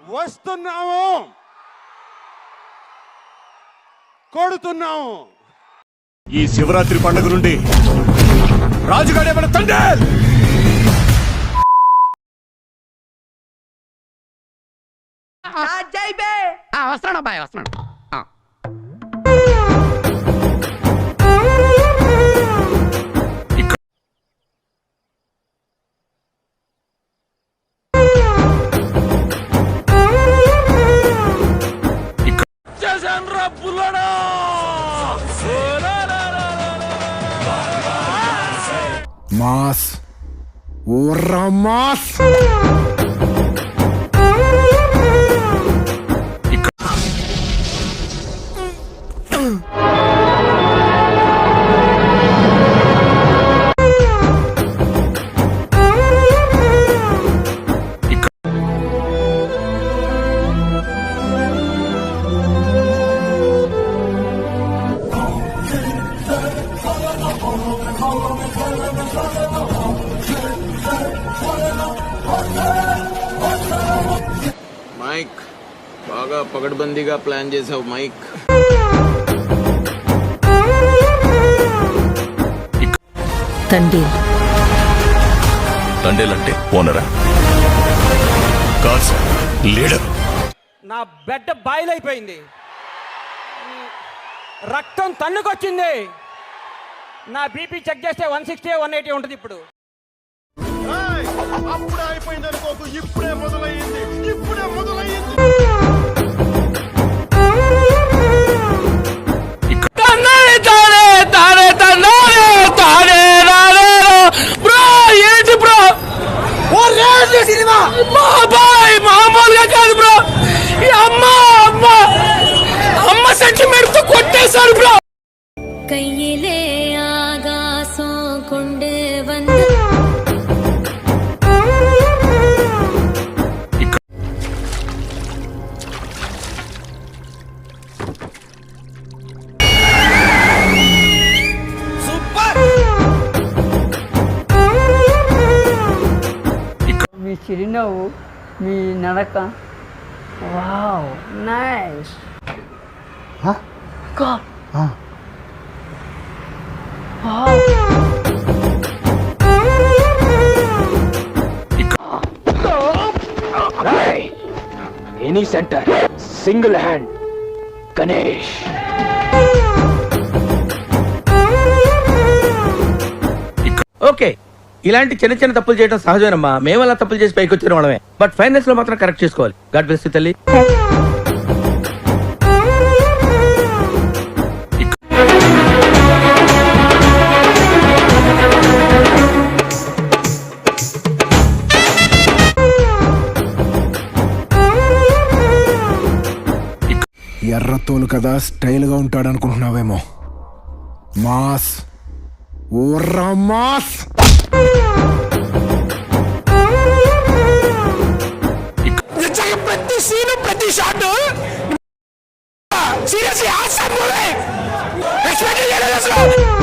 వస్తున్నాము, కొడుతున్నాము. ఈ శివరాత్రి పండుగ నుండి రాజుగాడే మన తండ్రి. వస్తున్నాడు అబ్బాయి, వస్తున్నాడు. మాస్ ఓర్రా మాస్. మైక్ బాగా పగడ్బందీగా ప్లాన్ చేసావు మైక్. తండేలంటే ఓనరా కాదు సార్, లీడర్. నా బెడ్ బాయిలైపోయింది, రక్తం తన్నుకొచ్చింది. నా బీపీ చెక్ చేస్తే 160 180 ఉంటుంది. ఇప్పుడు అప్పుడే అయిపోయింది అనుకోకు, ఇప్పుడే మొదలయ్యింది. మామూలుగా కాదు బ్రో, అమ్మ సెంటిమెంట్ తో కొట్టేశారు బ్రో. கையிலே ஆகாசம் கொண்டு வந்து మీ చిరునవ్వు, మీ నడక, wow nice. Any centre single hand Ganesh. Okay, ఇలాంటి చిన్న చిన్న తప్పులు చేయడం సహజమేనమ్మా. మేము అలా తప్పులు చేసి పైకి వచ్చిన వాళ్ళమే. బట్ ఫైనల్స్ లో మాత్రం కరెక్ట్ చేసుకోవాలి. గాడ్ బ్లెస్ యు తల్లి. ఎర్రతోలు కదా స్టైల్ గా ఉంటాడు అనుకుంటున్నావేమో. మాస్ ఓర్రా మాస్. ప్రతి సీను, ప్రతి shot seriously awesome movie. Expect చేయలేదు అసలు.